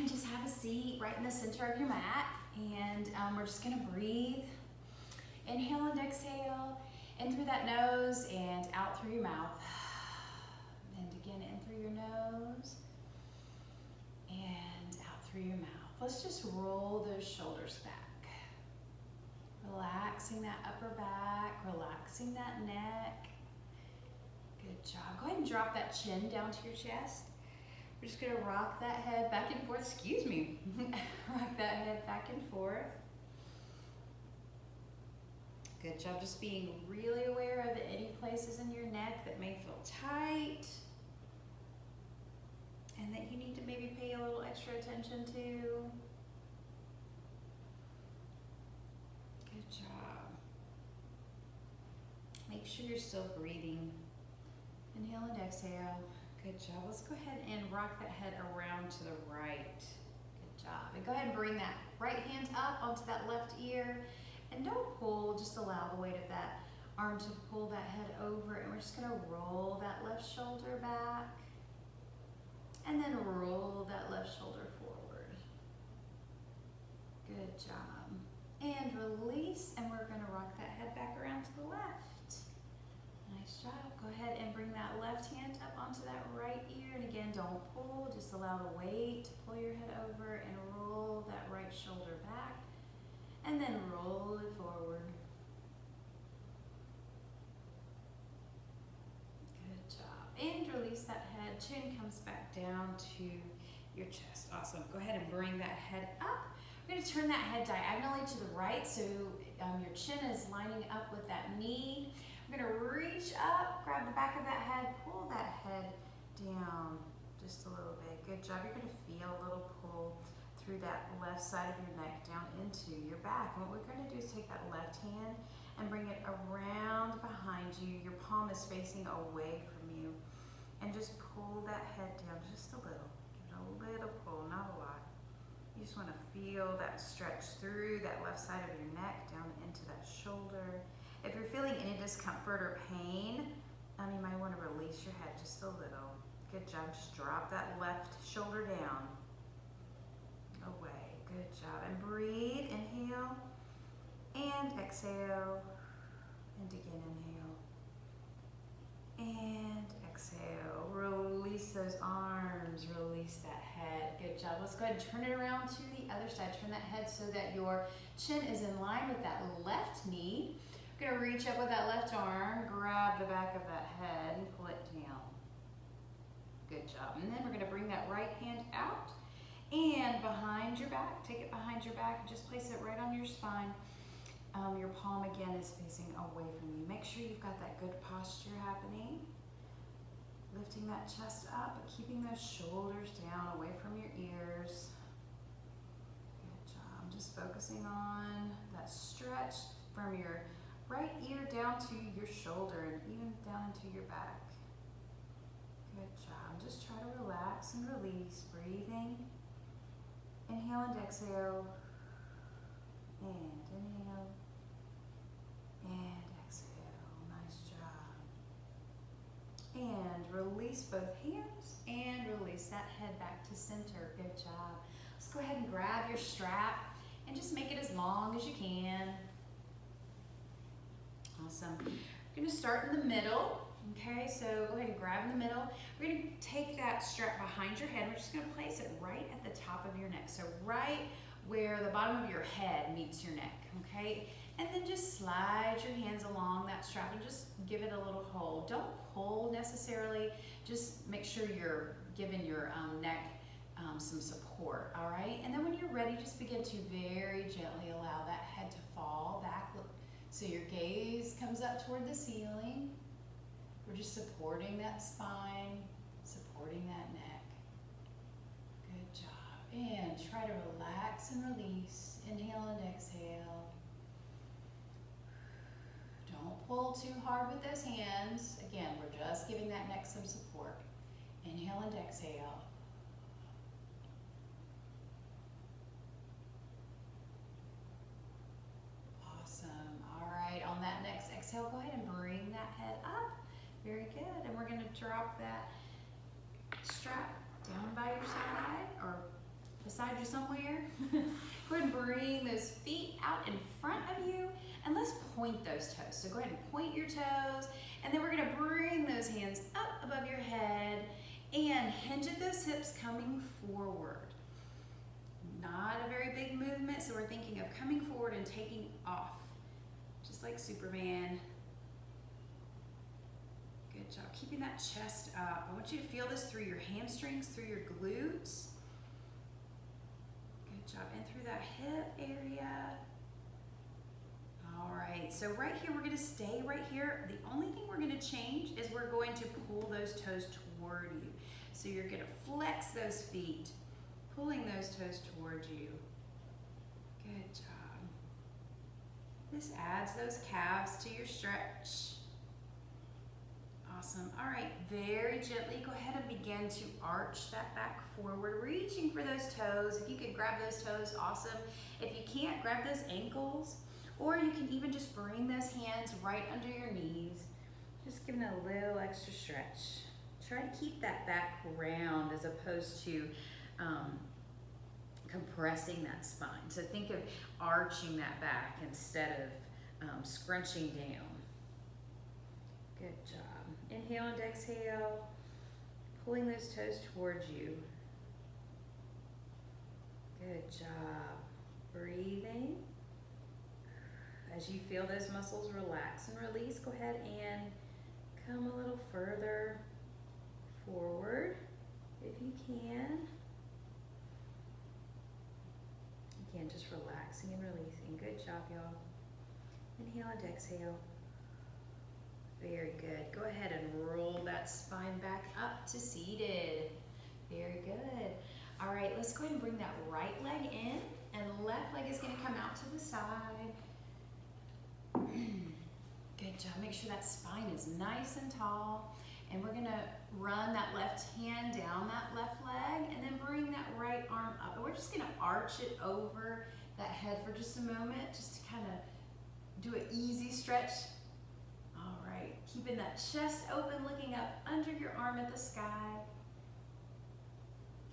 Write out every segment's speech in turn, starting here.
and just have a seat right in the center of your mat. And we're just gonna breathe. Inhale and exhale, in through that nose and out through your mouth. And again, in through your nose and out through your mouth. Let's just roll those shoulders back. Relaxing that upper back, relaxing that neck. Good job. Go ahead and drop that chin down to your chest. We're just gonna rock that head back and forth, excuse me. Rock that head back and forth. Good job, just being really aware of any places in your neck that may feel tight and that you need to maybe pay a little extra attention to. Good job. Make sure you're still breathing. Inhale and exhale. Good job. Let's go ahead and rock that head around to the right. Good job. And go ahead and bring that right hand up onto that left ear. And don't pull, just allow the weight of that arm to pull that head over. And we're just gonna roll that left shoulder back. And then roll that left shoulder forward. Good job. And release, and we're gonna rock that head back around to the left. Nice job. Go ahead and bring that left hand up onto that right ear. And again, don't pull, just allow the weight to pull your head over and roll that right shoulder back. And then roll it forward. Good job. And release that head. Chin comes back down to your chest. Awesome. Go ahead and bring that head up. We're going to turn that head diagonally to the right so your chin is lining up with that knee. We're going to reach up, grab the back of that head, pull that head down just a little bit. Good job. You're going to feel a little pull through that left side of your neck down into your back. And what we're going to do is take that left hand and bring it around behind you. Your palm is facing away from you. And just pull that head down just a little. Give it a little pull, not a lot. You just want to feel that stretch through that left side of your neck down into that shoulder. If you're feeling any discomfort or pain, you might want to release your head just a little. Good job. Just drop that left shoulder down. Away. Good job. And breathe. Inhale. And exhale. And again, inhale. And exhale. Release those arms. Release that head. Good job. Let's go ahead and turn it around to the other side. Turn that head so that your chin is in line with that left knee. We're going to reach up with that left arm, grab the back of that head, and pull it down. Good job. And then we're going to bring that right hand out and behind your back. Take it behind your back and just place it right on your spine. Your palm again is facing away from you. Make sure you've got that good posture happening. Lifting that chest up, but keeping those shoulders down away from your ears. Good job. Just focusing on that stretch from your right ear down to your shoulder and even down into your back. Good job. Just try to relax and release. Breathing. Inhale and exhale. And inhale. And exhale. Nice job. And release both hands and release that head back to center. Good job. Let's go ahead and grab your strap and just make it as long as you can. Awesome. We're going to start in the middle. Okay, so go ahead and grab in the middle. We're going to take that strap behind your head. We're just going to place it right at the top of your neck. So right where the bottom of your head meets your neck. Okay, and then just slide your hands along that strap and just give it a little hold. Don't pull necessarily. Just make sure you're giving your neck some support. All right, and then when you're ready, just begin to very gently allow that head to fall back. So your gaze comes up toward the ceiling. We're just supporting that spine, supporting that neck. Good job. And try to relax and release. Inhale and exhale. Don't pull too hard with those hands. Again, we're just giving that neck some support. Inhale and exhale. On that next exhale, go ahead and bring that head up. Very good. And we're going to drop that strap down by your side or beside you somewhere. Go ahead and bring those feet out in front of you, and let's point those toes. So go ahead and point your toes, and then we're gonna bring those hands up above your head and hinge at those hips coming forward. Not a very big movement, so we're thinking of coming forward and taking off, just like Superman. Good job, keeping that chest up. I want you to feel this through your hamstrings, through your glutes. Good job, and through that hip area. All right, so right here, we're gonna stay right here. The only thing we're gonna change is we're going to pull those toes toward you. So you're gonna flex those feet, pulling those toes toward you. Good job. This adds those calves to your stretch. Awesome. All right, very gently, go ahead and begin to arch that back forward, reaching for those toes. If you could grab those toes, awesome. If you can't, grab those ankles, or you can even just bring those hands right under your knees, just giving a little extra stretch. Try to keep that back round as opposed to compressing that spine. So think of arching that back instead of scrunching down. Good job. Inhale and exhale, pulling those toes towards you. Good job. Breathing. As you feel those muscles relax and release, go ahead and come a little further forward if you can. Again, just relaxing and releasing. Good job, y'all. Inhale and exhale. Very good. Go ahead and roll that spine back up to seated. Very good. All right, let's go ahead and bring that right leg in, and left leg is going to come out to the side. Good job. Make sure that spine is nice and tall. And we're going to run that left hand down that left leg, and then bring that right arm up. And we're just going to arch it over that head for just a moment, just to kind of do an easy stretch. All right, keeping that chest open, looking up under your arm at the sky.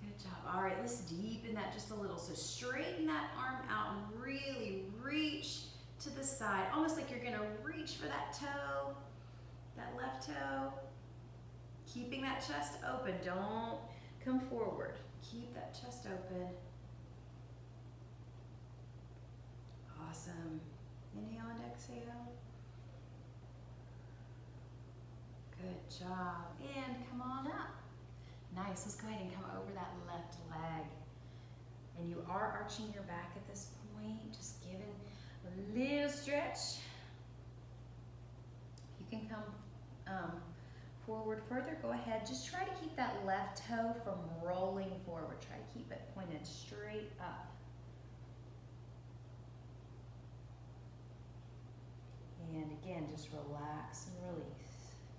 Good job. All right, let's deepen that just a little. So straighten that arm out and really reach to the side, almost like you're gonna reach for that toe, that left toe. Keeping that chest open, don't come forward. Keep that chest open. Awesome. Inhale and exhale. Good job. And come on up. Nice. Let's go ahead and come over that left leg. And you are arching your back at this point, just giving a little stretch. You can come forward further. Go ahead. Just try to keep that left toe from rolling forward. Try to keep it pointed straight up. And again, just relax and release.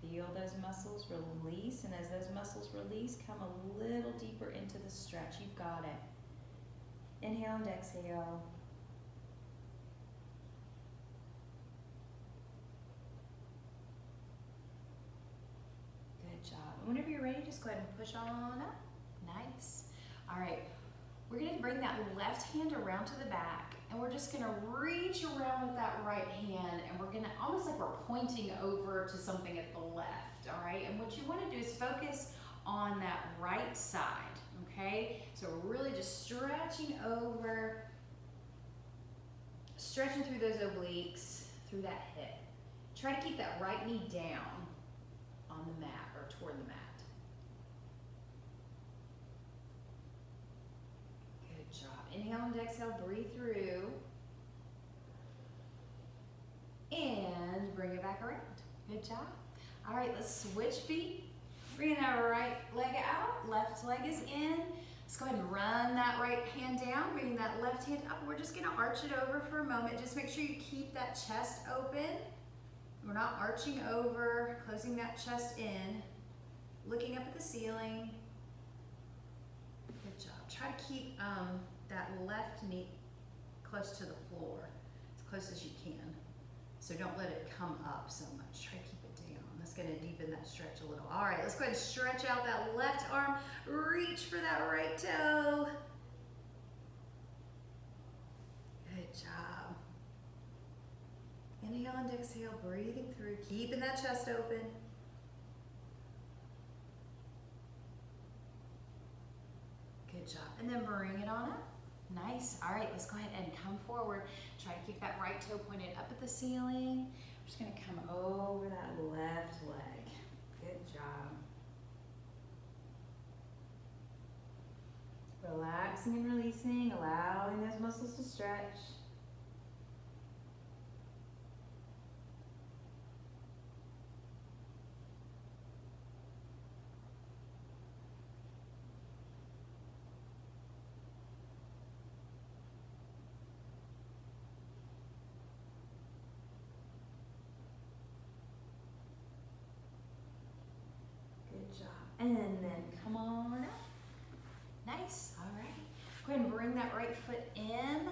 Feel those muscles release, and as those muscles release, come a little deeper into the stretch. You've got it. Inhale and exhale. Good job. And whenever you're ready, just go ahead and push on up. Nice. All right. We're going to bring that left hand around to the back, and we're just going to reach around with that right hand, and we're going to, almost like we're pointing over to something at the left, all right? And what you want to do is focus on that right side, okay? So we're really just stretching over, stretching through those obliques, through that hip. Try to keep that right knee down on the mat or toward the mat. Inhale and exhale, breathe through. And bring it back around. Good job. All right, let's switch feet. Bringing that right leg out, left leg is in. Let's go ahead and run that right hand down, bringing that left hand up. We're just gonna arch it over for a moment. Just make sure you keep that chest open. We're not arching over, closing that chest in, looking up at the ceiling. Good job. Try to keep that left knee close to the floor, as close as you can. So don't let it come up so much. Try to keep it down. That's going to deepen that stretch a little. All right, let's go ahead and stretch out that left arm. Reach for that right toe. Good job. Inhale and exhale, breathing through, keeping that chest open. Good job. And then bring it on up. Nice. All right, let's go ahead and come forward. Try to keep that right toe pointed up at the ceiling. We're just going to come over that left leg. Good job. Relaxing and releasing, allowing those muscles to stretch. Good job. And then come on up. Nice. All right. Go ahead and bring that right foot in.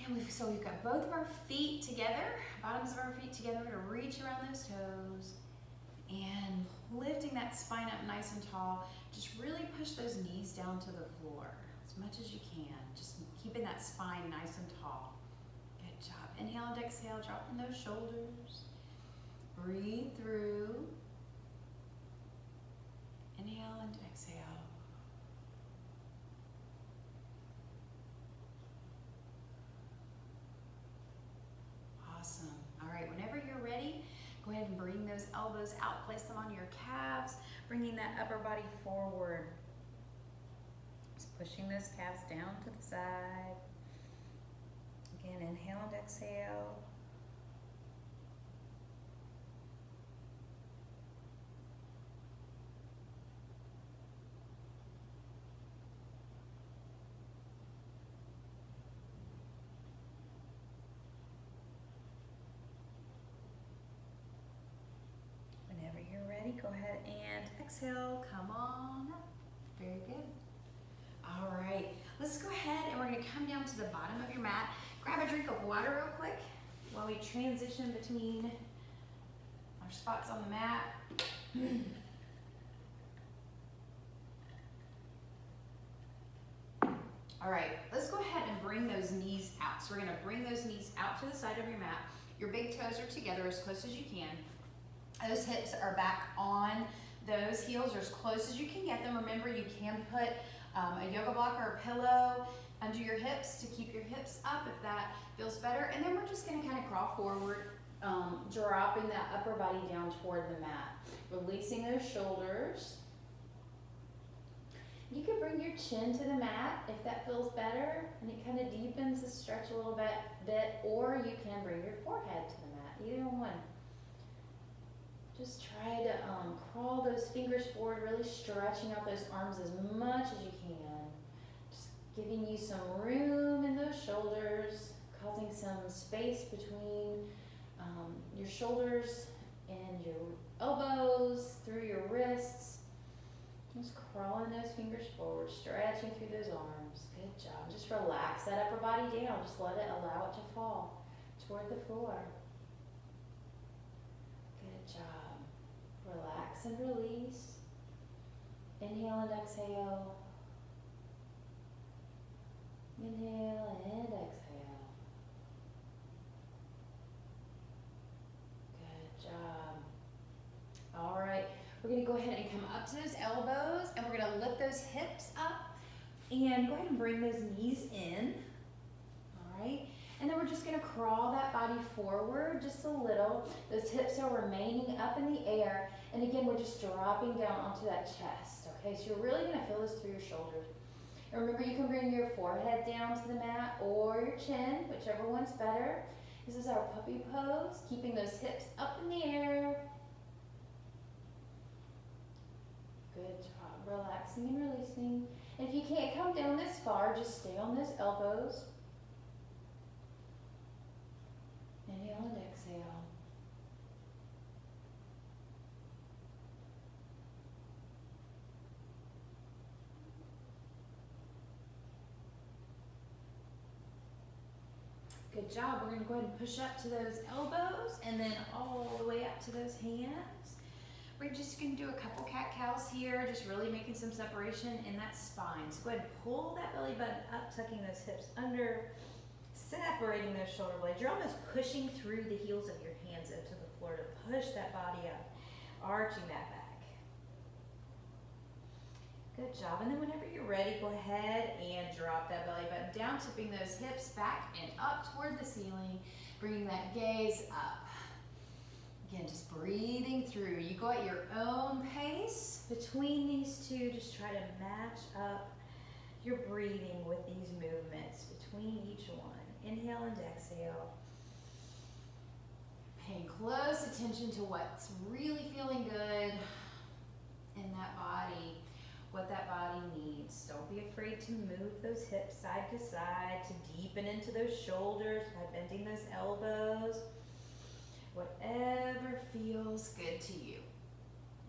And we've got both of our feet together, bottoms of our feet together. We're gonna reach around those toes and lifting that spine up nice and tall. Just really push those knees down to the floor as much as you can. Just keeping that spine nice and tall. Good job. Inhale and exhale, dropping those shoulders. Breathe through. Inhale and exhale. Awesome. All right, whenever you're ready, go ahead and bring those elbows out, place them on your calves, bringing that upper body forward. Just pushing those calves down to the side. Again, inhale and exhale. Go ahead and exhale, come on up. Very good. All right, let's go ahead and we're gonna come down to the bottom of your mat. Grab a drink of water real quick while we transition between our spots on the mat. All right, let's go ahead and bring those knees out. So we're gonna bring those knees out to the side of your mat. Your big toes are together as close as you can. Those hips are back on those heels or as close as you can get them. Remember, you can put a yoga block or a pillow under your hips to keep your hips up if that feels better. And then we're just gonna kind of crawl forward, dropping that upper body down toward the mat. Releasing those shoulders. You can bring your chin to the mat if that feels better and it kind of deepens the stretch a little bit, or you can bring your forehead to the mat, either one. Just try to crawl those fingers forward, really stretching out those arms as much as you can. Just giving you some room in those shoulders, causing some space between your shoulders and your elbows, through your wrists. Just crawling those fingers forward, stretching through those arms. Good job. Just relax that upper body down. Just allow it to fall toward the floor. Good job. Relax and release. Inhale and exhale. Inhale and exhale. Good job. All right, we're gonna go ahead and come up to those elbows and we're gonna lift those hips up and go ahead and bring those knees in. All right. And then we're just gonna crawl that body forward just a little. Those hips are remaining up in the air. And again, we're just dropping down onto that chest, okay? So you're really gonna feel this through your shoulders. And remember, you can bring your forehead down to the mat or your chin, whichever one's better. This is our puppy pose, keeping those hips up in the air. Good job, relaxing and releasing. And if you can't come down this far, just stay on those elbows. Inhale and exhale. Good job. We're going to go ahead and push up to those elbows and then all the way up to those hands. We're just going to do a couple cat-cows here, just really making some separation in that spine. So go ahead and pull that belly button up, tucking those hips under. separating those shoulder blades. You're almost pushing through the heels of your hands into the floor to push that body up, arching that back. Good job. And then whenever you're ready, go ahead and drop that belly button down, tipping those hips back and up toward the ceiling, bringing that gaze up. Again, just breathing through. You go at your own pace between these two. Just try to match up your breathing with these movements between each one. Inhale and exhale. Paying close attention to what's really feeling good in that body, what that body needs. Don't be afraid to move those hips side to side, to deepen into those shoulders by bending those elbows. Whatever feels good to you,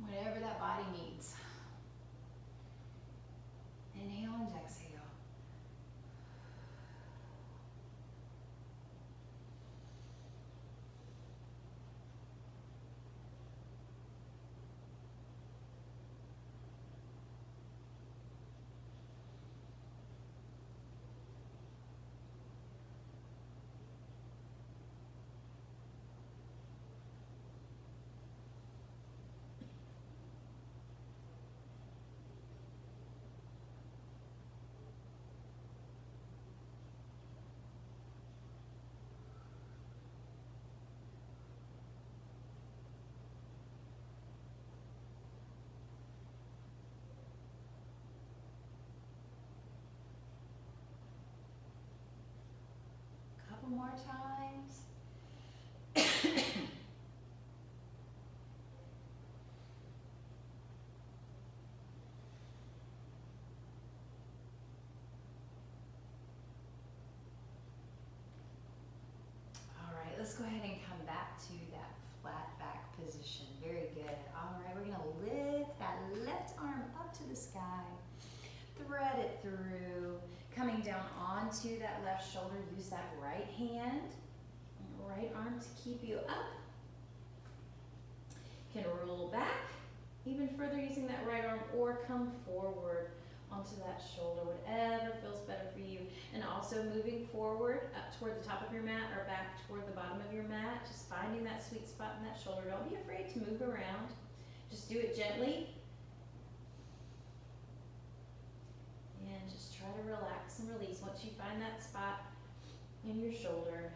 whatever that body needs. Inhale and exhale. More times. All right, let's go ahead and come back to that flat back position. Very good. All right, we're going to lift that left arm up to the sky. Thread it through. Coming down onto that left shoulder, use that right hand and right arm to keep you up. You can roll back even further using that right arm or come forward onto that shoulder, whatever feels better for you. And also moving forward up toward the top of your mat or back toward the bottom of your mat, just finding that sweet spot in that shoulder. Don't be afraid to move around. Just do it gently. And just try to relax and release. Once you find that spot in your shoulder,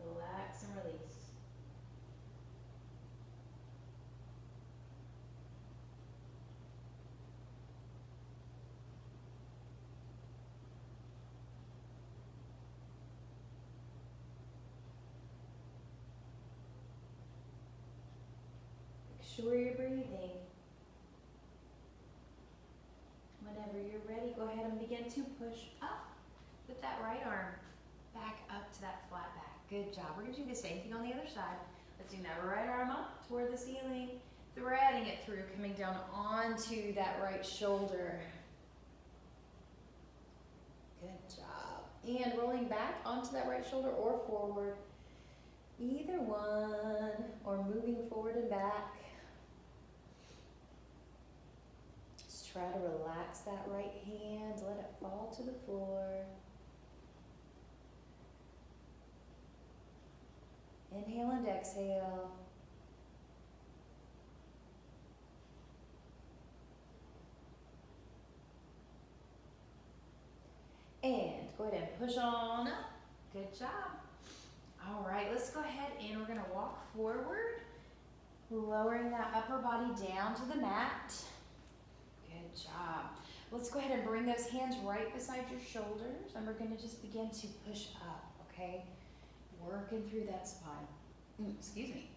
relax and release. Make sure you're breathing. Whenever you're ready, go ahead and begin to push up with that right arm back up to that flat back. Good job. We're going to do the same thing on the other side. Let's do that right arm up toward the ceiling, threading it through, coming down onto that right shoulder. Good job. And rolling back onto that right shoulder or forward. Either one, or moving forward and back. Try to relax that right hand, let it fall to the floor. Inhale and exhale. And go ahead and push on up. Good job. All right, let's go ahead and we're going to walk forward, lowering that upper body down to the mat. Good job. Let's go ahead and bring those hands right beside your shoulders, and we're going to just begin to push up, okay? Working through that spine. Excuse me.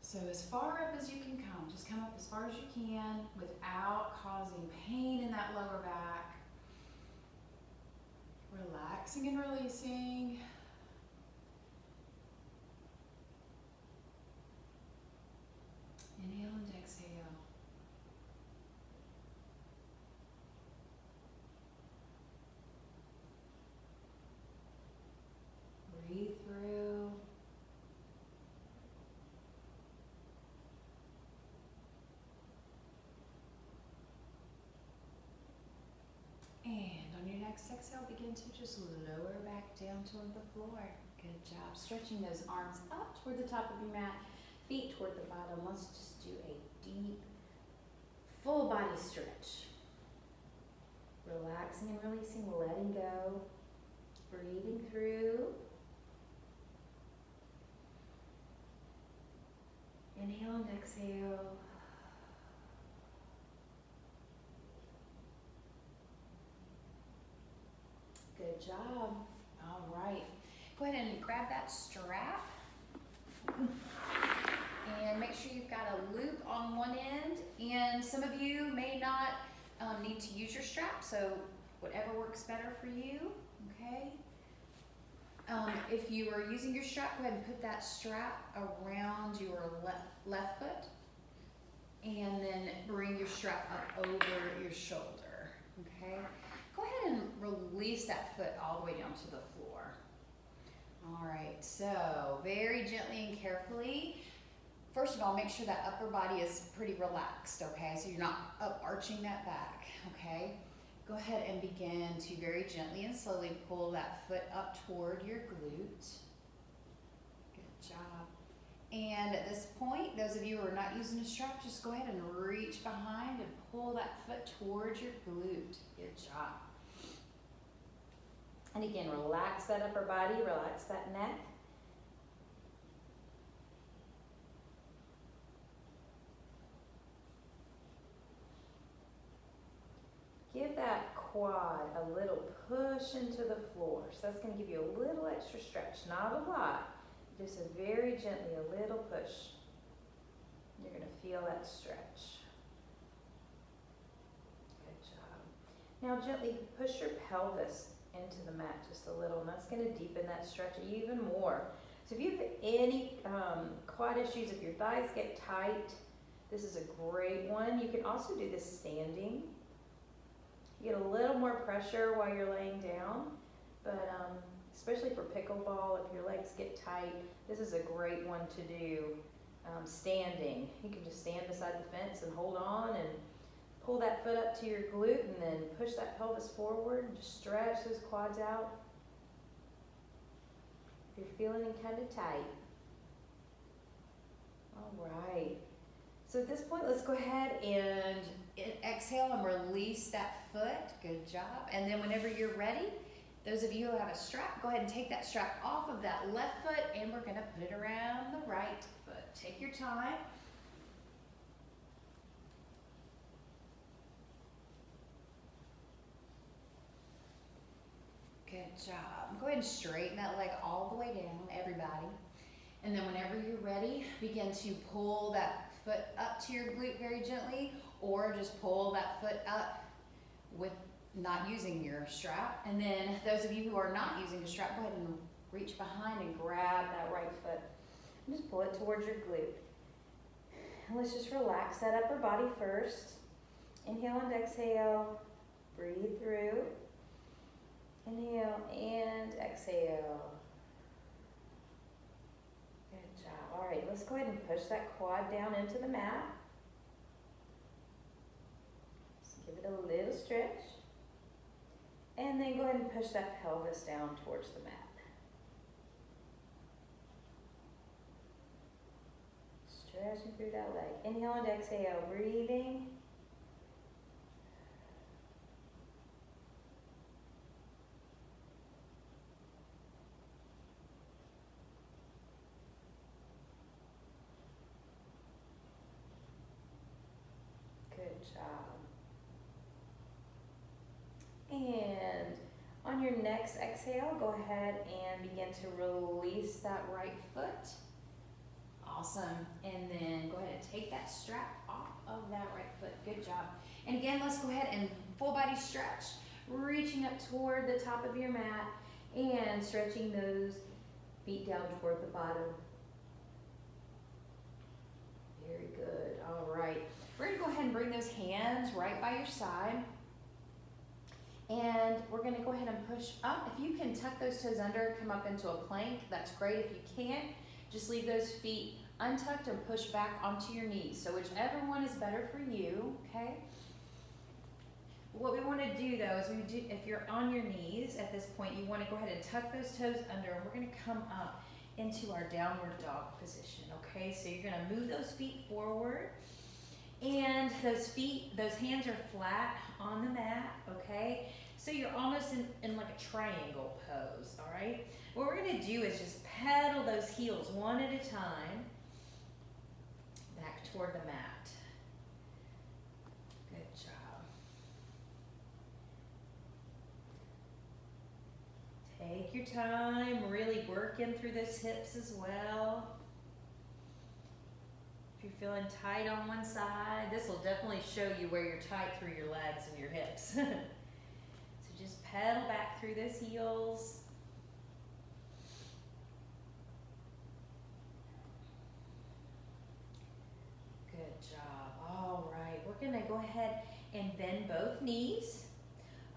So as far up as you can come, just come up as far as you can without causing pain in that lower back. Relaxing and releasing. Inhale and exhale. Breathe through. And on your next next exhale, begin to just lower back down toward the floor. Good job. Stretching those arms up toward the top of your mat, feet toward the bottom. Let's just do a deep, full body stretch. Relaxing and releasing, letting go, breathing through. Inhale and exhale. Good job. All right. Go ahead and grab that strap. And make sure you've got a loop on one end. And some of you may not need to use your strap, so whatever works better for you, okay? If you are using your strap, go ahead and put that strap around your left foot. And then bring your strap up over your shoulder, okay? Go ahead and release that foot all the way down to the floor. All right, so very gently and carefully. First of all, make sure that upper body is pretty relaxed, okay? So you're not up arching that back, okay? Go ahead and begin to very gently and slowly pull that foot up toward your glute. Good job. And at this point, those of you who are not using a strap, just go ahead and reach behind and pull that foot towards your glute. Good job. And again, relax that upper body, relax that neck. Give that quad a little push into the floor. So that's going to give you a little extra stretch, not a lot. Just a very gently, a little push. You're going to feel that stretch. Good job. Now gently push your pelvis into the mat just a little, and that's going to deepen that stretch even more. So if you have any quad issues, if your thighs get tight, this is a great one. You can also do this standing. You get a little more pressure while you're laying down, but especially for pickleball, if your legs get tight, this is a great one to do standing. You can just stand beside the fence and hold on and pull that foot up to your glute and then push that pelvis forward and just stretch those quads out. If you're feeling kind of tight. All right. So at this point, let's go ahead and exhale and release that foot. Good job. And then whenever you're ready, those of you who have a strap, go ahead and take that strap off of that left foot and we're going to put it around the right foot. Take your time. Good job. Go ahead and straighten that leg all the way down, everybody. And then whenever you're ready, begin to pull that foot up to your glute very gently, or just pull that foot up with not using your strap. And then those of you who are not using a strap, go ahead and reach behind and grab that right foot. And just pull it towards your glute. And let's just relax that upper body first. Inhale and exhale. Breathe through. Inhale and exhale. Good job. All right, let's go ahead and push that quad down into the mat. Just give it a little stretch. And then go ahead and push that pelvis down towards the mat. Stretching through that leg. Inhale and exhale, breathing. Good job. And on your next exhale, go ahead and begin to release that right foot. Awesome. And then go ahead and take that strap off of that right foot. Good job. And again, let's go ahead and full body stretch, reaching up toward the top of your mat and stretching those feet down toward the bottom. Very good. All right. We're going to go ahead and bring those hands right by your side. And we're going to go ahead and push up. If you can tuck those toes under, come up into a plank, that's great. If you can't, just leave those feet untucked and push back onto your knees. So whichever one is better for you, okay? what we want to do though is if you're on your knees at this point, you want to go ahead and tuck those toes under, and we're going to come up into our downward dog position, okay? So you're going to move those feet forward, and those hands are flat on the mat, okay? So you're almost in like a triangle pose, all right? What we're going to do is just pedal those heels one at a time back toward the mat. Good job. Take your time, really working through those hips as well. If you're feeling tight on one side, this will definitely show you where you're tight through your legs and your hips. So just pedal back through those heels. Good job. All right, we're gonna go ahead and bend both knees.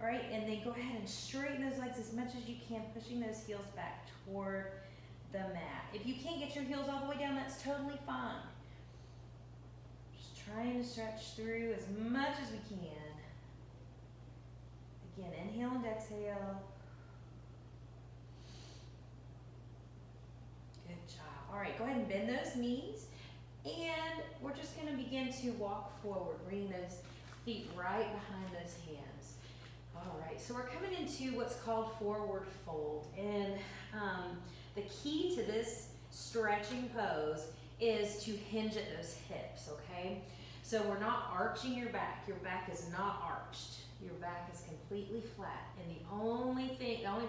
All right, and then go ahead and straighten those legs as much as you can, pushing those heels back toward the mat. If you can't get your heels all the way down, that's totally fine. Just trying to stretch through as much as we can. Again, inhale and exhale. Good job. All right, go ahead and bend those knees. And we're just gonna begin to walk forward, bringing those feet right behind those hands. All right, so we're coming into what's called forward fold. And the key to this stretching pose is to hinge at those hips, okay? So we're not arching your back. Your back is not arched. Your back is completely flat. And the only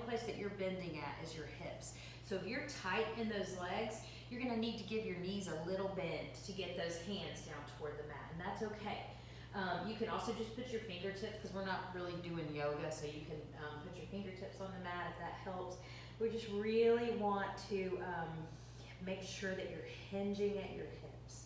place that you're bending at is your hips. So if you're tight in those legs, you're gonna need to give your knees a little bend to get those hands down toward the mat, and that's okay. You can also just put your fingertips, because we're not really doing yoga, so you can put your fingertips on the mat if that helps. We just really want to make sure that you're hinging at your hips.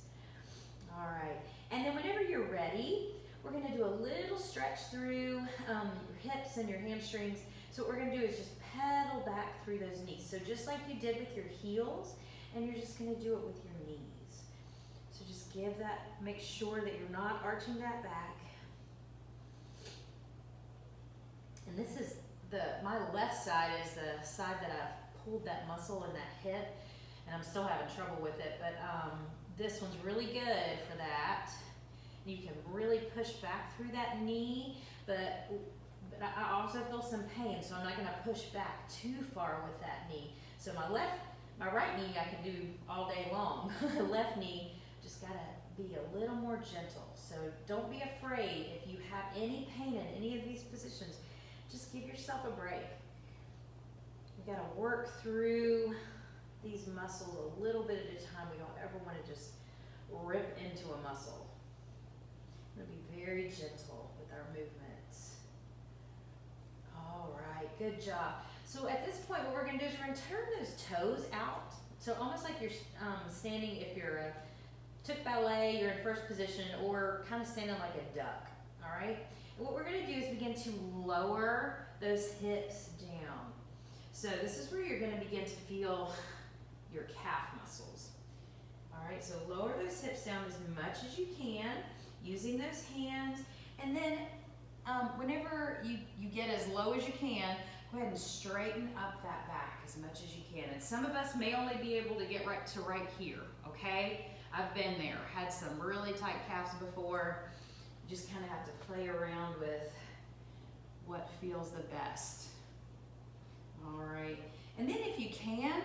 All right, and then whenever you're ready, we're gonna do a little stretch through your hips and your hamstrings. So what we're gonna do is just pedal back through those knees. So just like you did with your heels, and you're just gonna do it with your knees. So just make sure that you're not arching that back. And this is my left side is the side that I've pulled that muscle in that hip, and I'm still having trouble with it, but this one's really good for that. You can really push back through that knee, but I also feel some pain, so I'm not gonna push back too far with that knee. So my right knee I can do all day long. Left knee, just gotta be a little more gentle. So don't be afraid if you have any pain in any of these positions. Just give yourself a break. We gotta work through these muscles a little bit at a time. We don't ever wanna just rip into a muscle. We're gonna be very gentle with our movements. All right, good job. So at this point, what we're gonna do is we're gonna turn those toes out. So almost like you're standing, if you're took ballet, you're in first position, or kind of standing like a duck, all right? And what we're gonna do is begin to lower those hips down. So this is where you're gonna begin to feel your calf muscles. All right, so lower those hips down as much as you can, using those hands, and then whenever you get as low as you can, go ahead and straighten up that back as much as you can. And some of us may only be able to get right here, okay? I've been there, had some really tight calves before. You just kind of have to play around with what feels the best. All right, and then if you can,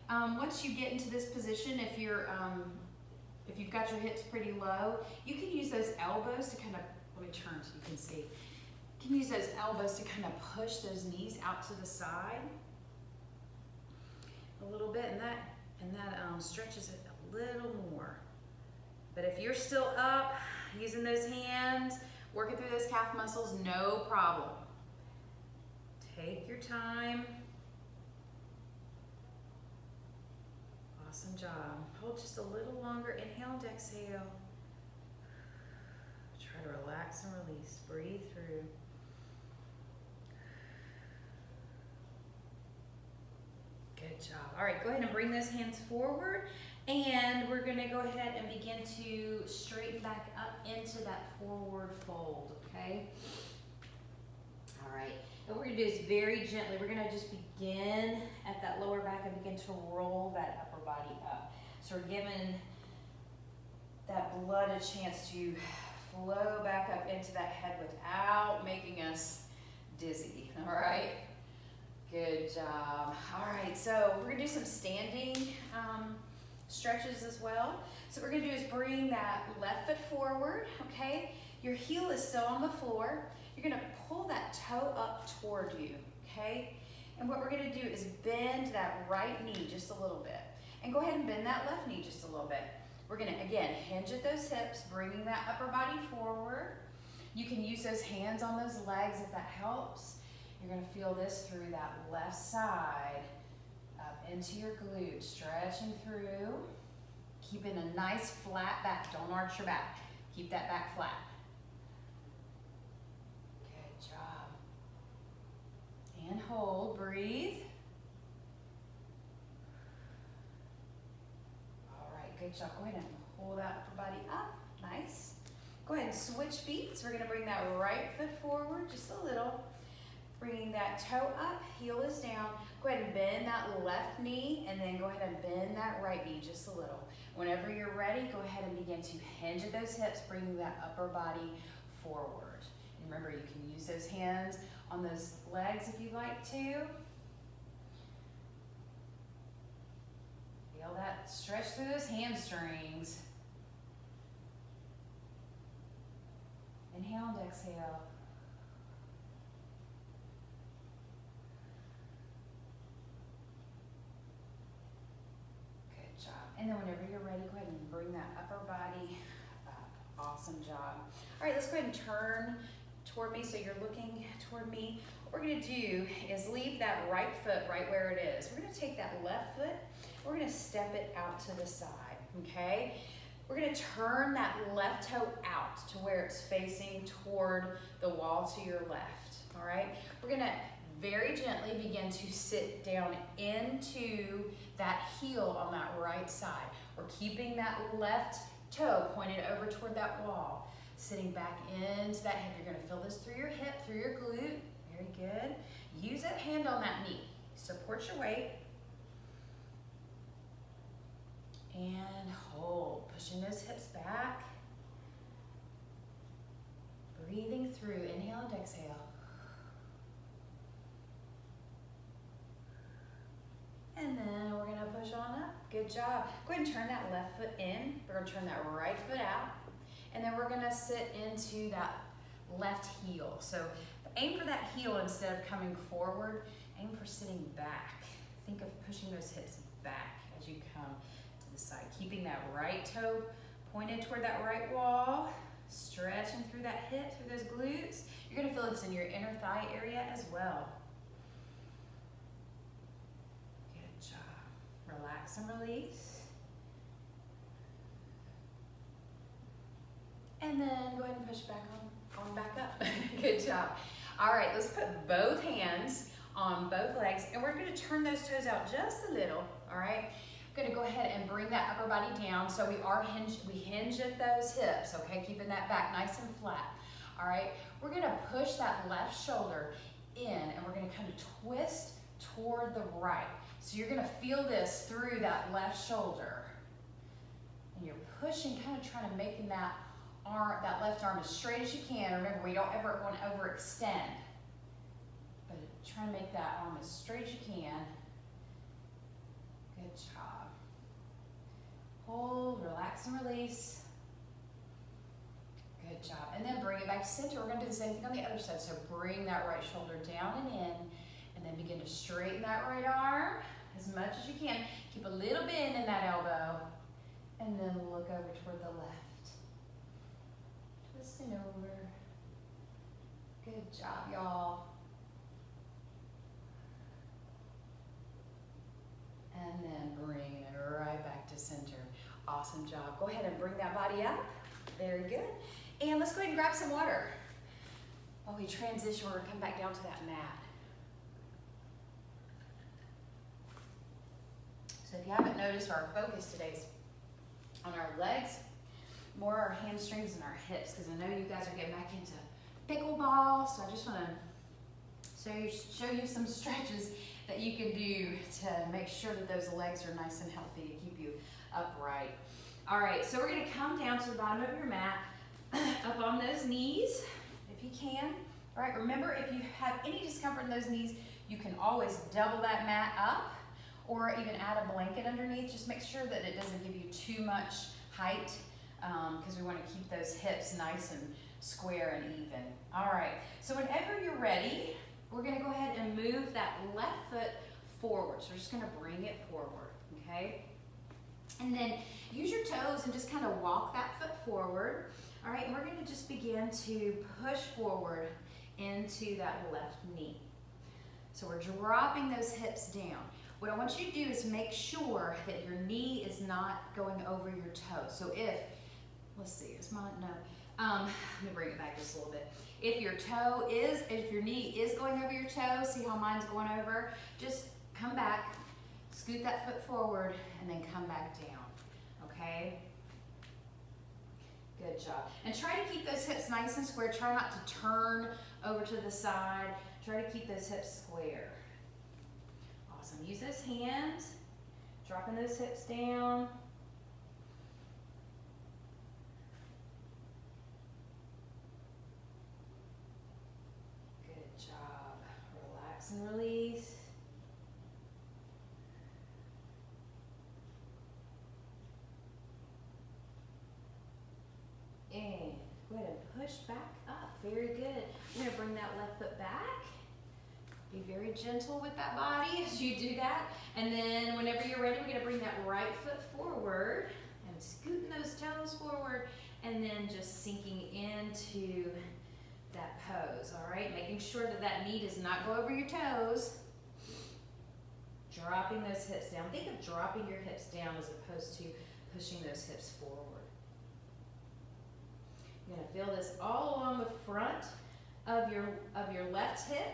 once you get into this position, if you've got your hips pretty low, you can use those elbows to kind of, let me turn so you can see. You can use those elbows to kind of push those knees out to the side a little bit, and that stretches it a little more. But if you're still up, using those hands, working through those calf muscles, no problem. Take your time. Awesome job. Hold just a little longer. Inhale and exhale. Try to relax and release. Breathe through. Good job. All right, go ahead and bring those hands forward, and we're going to go ahead and begin to straighten back up into that forward fold, okay? All right, and what we're gonna do is very gently, we're gonna just begin at that lower back and begin to roll that upper body up. So we're giving that blood a chance to flow back up into that head without making us dizzy, all right? Good job. All right, so we're gonna do some standing stretches as well. So what we're gonna do is bring that left foot forward, okay? Your heel is still on the floor. You're gonna pull that toe up toward you, okay? And what we're gonna do is bend that right knee just a little bit. And go ahead and bend that left knee just a little bit. We're gonna, again, hinge at those hips, bringing that upper body forward. You can use those hands on those legs if that helps. You're gonna feel this through that left side, up into your glutes, stretching through, keeping a nice flat back. Don't arch your back. Keep that back flat. Good job. And hold, breathe. All right, good job. Go ahead and pull that upper body up, nice. Go ahead and switch feet. So we're gonna bring that right foot forward just a little. Bringing that toe up, heel is down. Go ahead and bend that left knee and then go ahead and bend that right knee just a little. Whenever you're ready, go ahead and begin to hinge at those hips, bringing that upper body forward. And remember, you can use those hands on those legs if you'd like to. Feel that stretch through those hamstrings. Inhale and exhale. And then whenever you're ready, go ahead and bring that upper body up. Awesome job. All right, let's go ahead and turn toward me so you're looking toward me. What we're gonna do is leave that right foot right where it is. We're gonna take that left foot, we're gonna step it out to the side, okay? We're gonna turn that left toe out to where it's facing toward the wall to your left, all right? We're gonna very gently begin to sit down into that heel on that right side. We're keeping that left toe pointed over toward that wall. Sitting back into that hip. You're gonna feel this through your hip, through your glute. Very good. Use that hand on that knee. Support your weight. And hold. Pushing those hips back. Breathing through. Inhale and exhale. And then we're gonna push on up. Good job. Go ahead and turn that left foot in. We're gonna turn that right foot out. And then we're gonna sit into that left heel. So aim for that heel instead of coming forward. Aim for sitting back. Think of pushing those hips back as you come to the side. Keeping that right toe pointed toward that right wall. Stretching through that hip, through those glutes. You're gonna feel this in your inner thigh area as well. Relax and release. And then go ahead and push back on back up. Good job. All right, let's put both hands on both legs and we're gonna turn those toes out just a little, all right? I'm gonna go ahead and bring that upper body down. So we hinge at those hips, okay? Keeping that back nice and flat, all right? We're gonna push that left shoulder in and we're gonna kind of twist toward the right. So you're gonna feel this through that left shoulder. And you're pushing, kind of trying to make that left arm as straight as you can. Remember, we don't ever want to overextend. But try to make that arm as straight as you can. Good job. Hold, relax and release. Good job. And then bring it back to center. We're gonna do the same thing on the other side. So bring that right shoulder down and in. And then begin to straighten that right arm as much as you can. Keep a little bend in that elbow. And then look over toward the left. Twisting over. Good job, y'all. And then bring it right back to center. Awesome job. Go ahead and bring that body up. Very good. And let's go ahead and grab some water. While we transition, we're gonna come back down to that mat. So if you haven't noticed, our focus today is on our legs, more our hamstrings and our hips, because I know you guys are getting back into pickleball, so I just want to So show you some stretches that you can do to make sure that those legs are nice and healthy to keep you upright. All right, so we're gonna come down to the bottom of your mat, up on those knees, if you can. All right, remember, if you have any discomfort in those knees, you can always double that mat up or even add a blanket underneath. Just make sure that it doesn't give you too much height because we want to keep those hips nice and square and even. All right, so whenever you're ready, we're gonna go ahead and move that left foot forward. So we're just gonna bring it forward, okay? And then use your toes and just kind of walk that foot forward. All right, and we're gonna just begin to push forward into that left knee. So we're dropping those hips down. What I want you to do is make sure that your knee is not going over your toe. So if, let's see, is mine, no. Let me bring it back just a little bit. If your knee is going over your toe, see how mine's going over? Just come back, scoot that foot forward, and then come back down, okay? Good job. And try to keep those hips nice and square. Try not to turn over to the side. Try to keep those hips square. Awesome. Use those hands, dropping those hips down. Good job. Relax and release. And go ahead and push back up. Very good. We're gonna bring that left foot back. Be very gentle with that body as you do that. And then whenever you're ready, we're gonna bring that right foot forward and scooting those toes forward and then just sinking into that pose, all right? Making sure that that knee does not go over your toes. Dropping those hips down. Think of dropping your hips down as opposed to pushing those hips forward. You're gonna feel this all along the front of your left hip,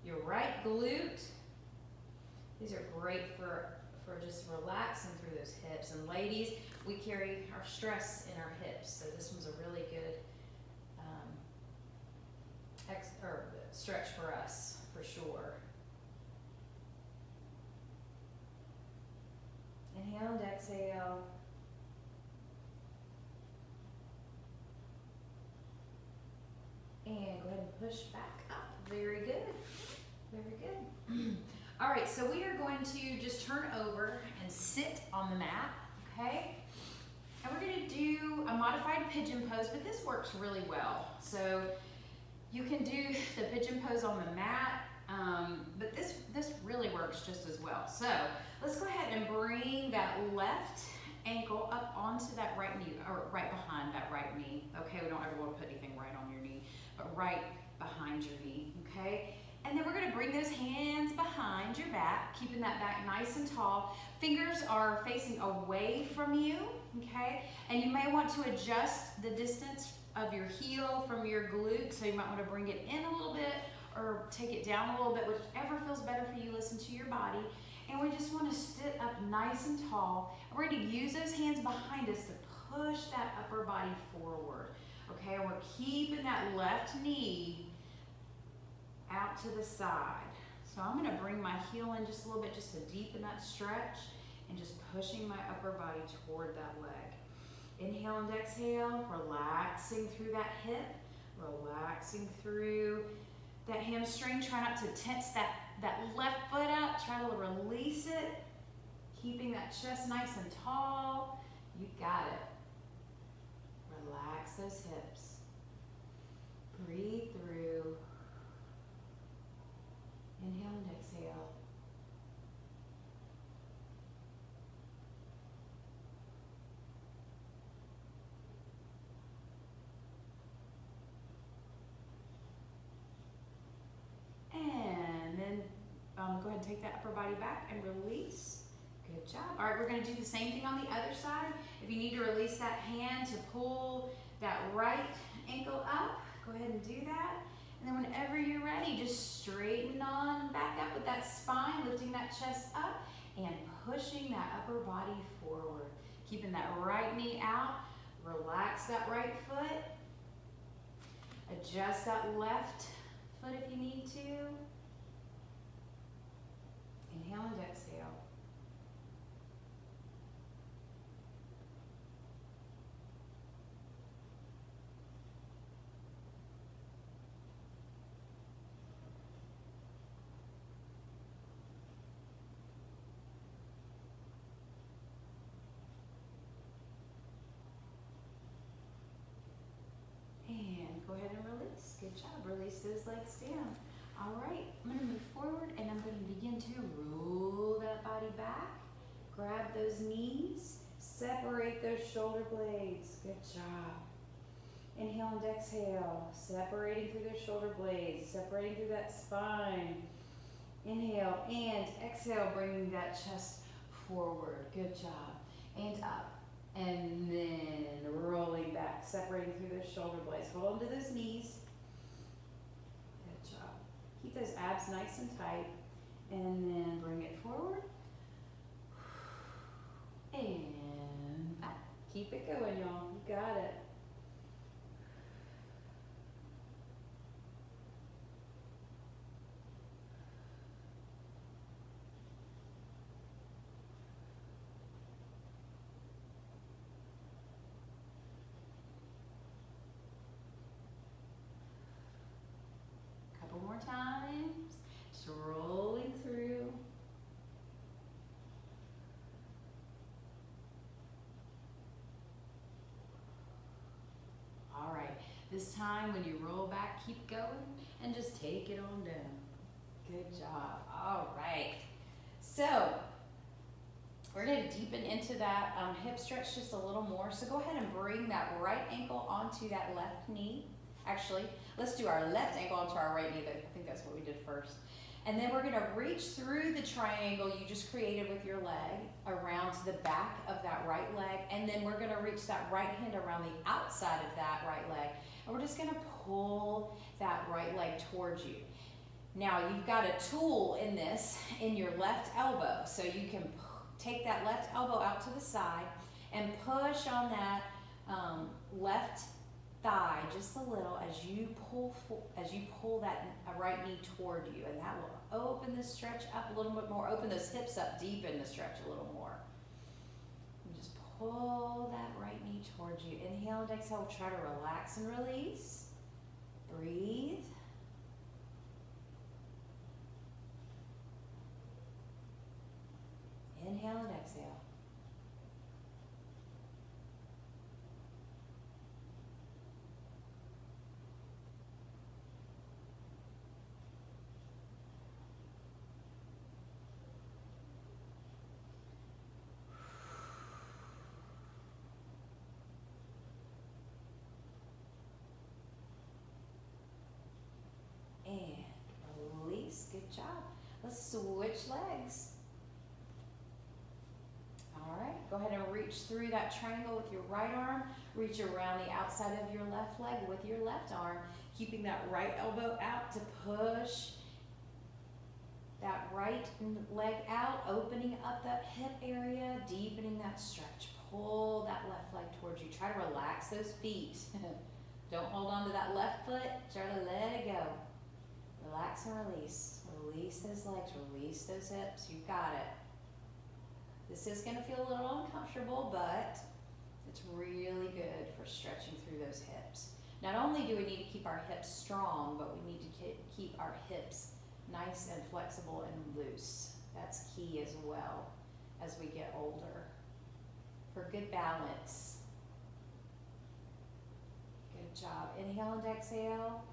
your right glute. These are great for just relaxing through those hips. And ladies, we carry our stress in our hips, so this one's a really good stretch for us, for sure. Inhale and exhale. And go ahead and push back up. Very good. Very good. All right, so we are going to just turn over and sit on the mat, okay? And we're going to do a modified pigeon pose, but this works really well. So you can do the pigeon pose on the mat, but this really works just as well. So let's go ahead and bring that left ankle up onto that right knee, or right behind that right knee. Okay, we don't ever want to put anything right on your knee, but right behind your knee, okay? And then we're gonna bring those hands behind your back, keeping that back nice and tall. Fingers are facing away from you, okay? And you may want to adjust the distance of your heel from your glute, so you might want to bring it in a little bit or take it down a little bit, whichever feels better for you. Listen to your body. And we just want to sit up nice and tall. We're going to use those hands behind us to push that upper body forward, okay? And we're keeping that left knee out to the side. So I'm going to bring my heel in just a little bit just to deepen that stretch and just pushing my upper body toward that leg. Inhale and exhale, relaxing through that hip, relaxing through that hamstring. Try not to tense that left foot up. Try to release it, keeping that chest nice and tall. You got it. Relax those hips. Breathe through. Inhale and exhale. And then go ahead and take that upper body back and release. Good job. All right, we're going to do the same thing on the other side. If you need to release that hand to pull that right ankle up, go ahead and do that. And then whenever you're ready, just straighten on back up with that spine, lifting that chest up and pushing that upper body forward. Keeping that right knee out. Relax that right foot. Adjust that left foot if you need to. Inhale and exhale. And go ahead and release. Good job. Release those legs down. All right, I'm going to move forward and I'm going to begin to roll that body back. Grab those knees. Separate those shoulder blades. Good job. Inhale and exhale. Separating through those shoulder blades. Separating through that spine. Inhale and exhale, bringing that chest forward. Good job. And up. And then rolling back, separating through those shoulder blades. Hold on to those knees. Good job. Keep those abs nice and tight. And then bring it forward. And back. Keep it going, y'all. You got it. Couple more times. Just rolling through. All right, this time when you roll back, keep going and just take it on down. Good job. All right. So we're going to deepen into that hip stretch just a little more. So go ahead and bring that right ankle onto that left knee. Actually, let's do our left ankle onto our right knee. I think that's what we did first. And then we're going to reach through the triangle you just created with your leg around to the back of that right leg. And then we're going to reach that right hand around the outside of that right leg. And we're just going to pull that right leg towards you. Now, you've got a tool in this, in your left elbow. So you can take that left elbow out to the side and push on that left thigh just a little as you pull that right knee toward you, and that will open the stretch up a little bit more, open those hips up, deepen the stretch a little more. And just pull that right knee towards you. Inhale and exhale. Try to relax and release. Breathe. Inhale and exhale. And release. Good job. Let's switch legs. All right, go ahead and reach through that triangle with your right arm. Reach around the outside of your left leg with your left arm, keeping that right elbow out to push that right leg out, opening up that hip area, deepening that stretch. Pull that left leg towards you. Try to relax those feet. Don't hold on to that left foot. Try to let it go. Relax and release. Release those legs, release those hips. You got it. This is going to feel a little uncomfortable, but it's really good for stretching through those hips. Not only do we need to keep our hips strong, but we need to keep our hips nice and flexible and loose. That's key as well as we get older for good balance. Good job. Inhale and exhale.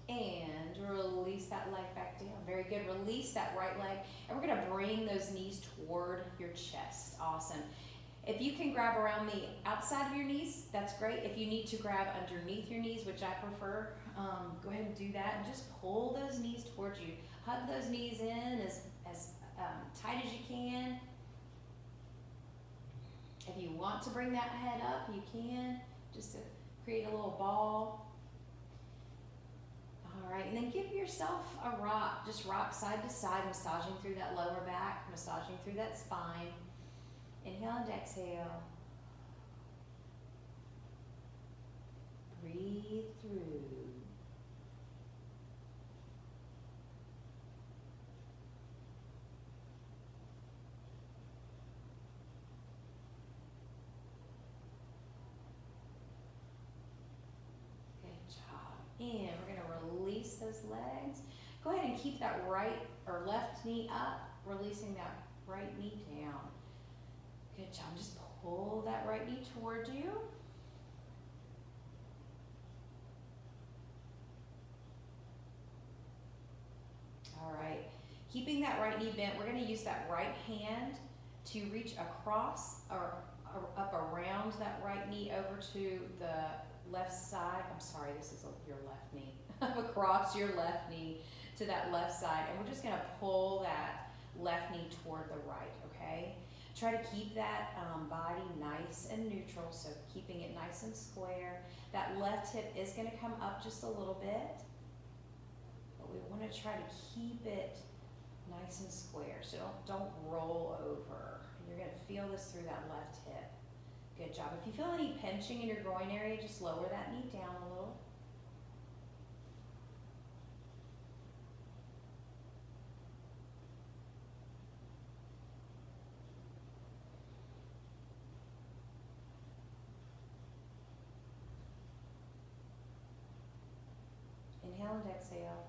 And release that leg back down. Very good. Release that right leg. And we're going to bring those knees toward your chest. Awesome. If you can grab around the outside of your knees, that's great. If you need to grab underneath your knees, which I prefer, go ahead and do that. And just pull those knees towards you. Hug those knees in as tight as you can. If you want to bring that head up, you can. Just to create a little ball. All right, and then give yourself a rock. Just rock side to side, massaging through that lower back, massaging through that spine. Inhale and exhale. Breathe through. Good job. And we're going to release those legs. Go ahead and keep that right or left knee up, releasing that right knee down. Good job. Just pull that right knee toward you. All right. Keeping that right knee bent, we're going to use that right hand to reach across or up around that right knee over to the left side. I'm sorry, this is your left knee. Across your left knee to that left side. And we're just going to pull that left knee toward the right, okay? Try to keep that body nice and neutral, so keeping it nice and square. That left hip is going to come up just a little bit, but we want to try to keep it nice and square, so don't roll over. You're going to feel this through that left hip. Good job. If you feel any pinching in your groin area, just lower that knee down a little. Inhale and exhale.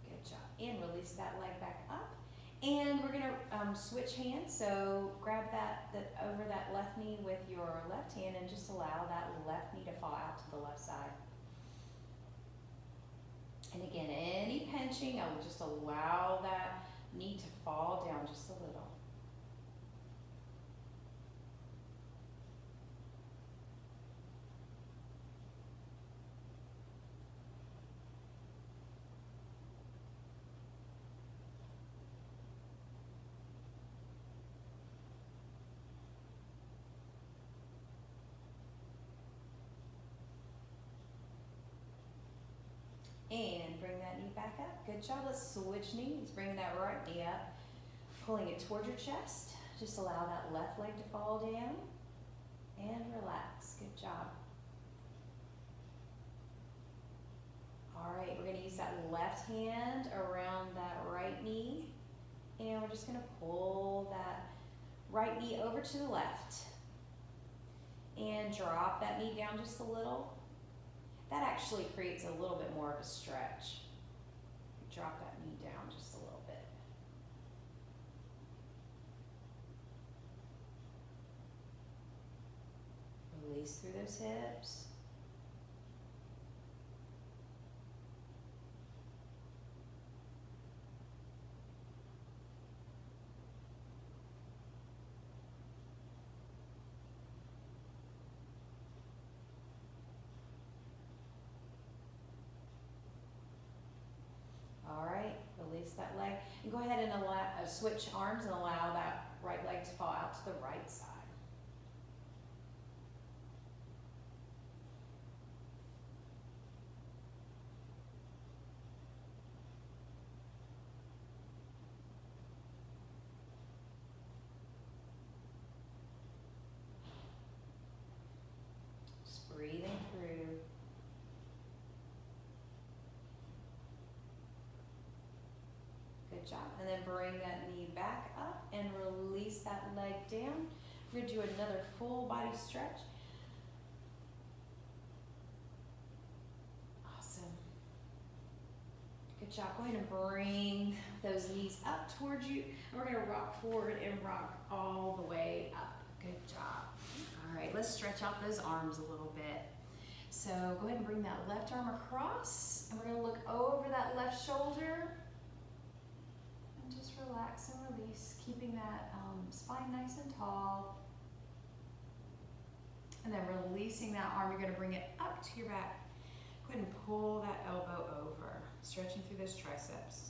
Good job. And release that leg back up. And we're going to switch hands. So grab that over that left knee with your left hand and just allow that left knee to fall out to the left side. And again, any pinching, I will just allow that knee to fall down just a little. And bring that knee back up. Good job. Let's switch knees. Bring that right knee up, pulling it toward your chest. Just allow that left leg to fall down and relax. Good job. All right, we're going to use that left hand around that right knee, and we're just going to pull that right knee over to the left and drop that knee down just a little. That actually creates a little bit more of a stretch. Drop that knee down just a little bit. Release through those hips. All right, release that leg. And go ahead and switch arms and allow that right leg to fall out to the right side. Just breathing through. Good job. And then bring that knee back up and release that leg down. We're going to do another full body stretch. Awesome. Good job. Go ahead and bring those knees up towards you. And we're going to rock forward and rock all the way up. Good job. All right, let's stretch out those arms a little bit. So go ahead and bring that left arm across. And we're going to look over that left shoulder. Just relax and release, keeping that spine nice and tall. And then releasing that arm, you're going to bring it up to your back. Go ahead and pull that elbow over, stretching through those triceps.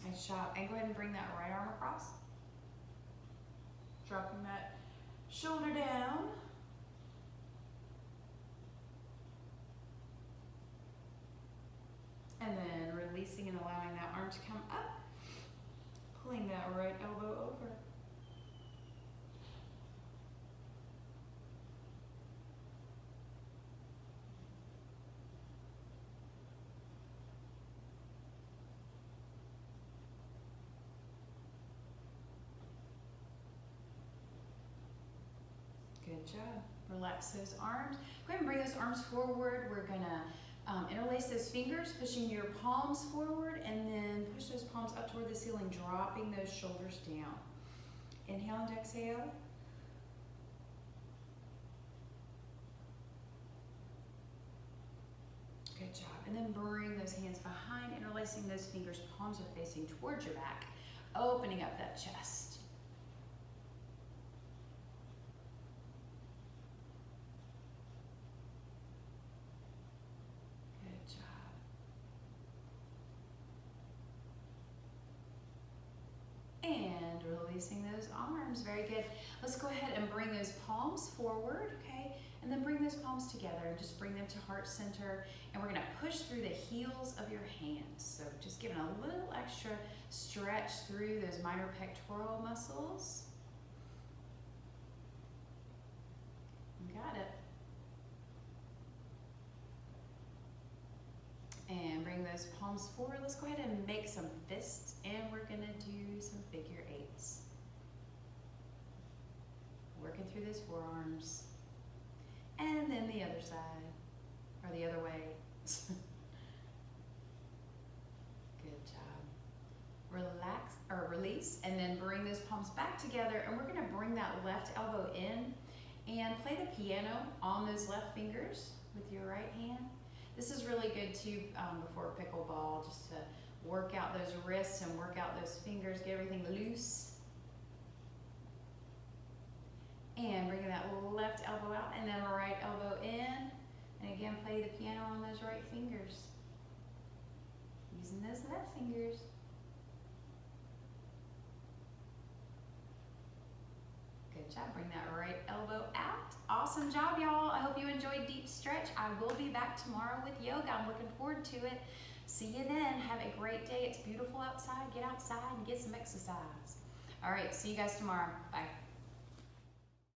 Nice job. And go ahead and bring that right arm across. Dropping that shoulder down. And then releasing and allowing that arm to come up. Pulling that right elbow over. Good job. Relax those arms. Go ahead and bring those arms forward. We're gonna interlace those fingers, pushing your palms forward, and then push those palms up toward the ceiling, dropping those shoulders down. Inhale and exhale. Good job. And then bring those hands behind, interlacing those fingers. Palms are facing towards your back, opening up that chest. And releasing those arms, very good. Let's go ahead and bring those palms forward, okay? And then bring those palms together and just bring them to heart center. And we're gonna push through the heels of your hands. So just giving a little extra stretch through those minor pectoral muscles. You got it. And bring those palms forward. Let's go ahead and make some fists, and we're gonna do some figure eights. Working through those forearms. And then the other side, or the other way. Good job. Relax, or release, and then bring those palms back together, and we're gonna bring that left elbow in and play the piano on those left fingers with your right hand. This is really good too before pickleball, just to work out those wrists and work out those fingers, get everything loose. And bringing that left elbow out and then right elbow in. And again, play the piano on those right fingers. Using those left fingers. Good job, bring that right elbow out. Awesome job, y'all. I hope you enjoyed Deep Stretch. I will be back tomorrow with yoga. I'm looking forward to it. See you then. Have a great day. It's beautiful outside. Get outside and get some exercise. All right, see you guys tomorrow. Bye.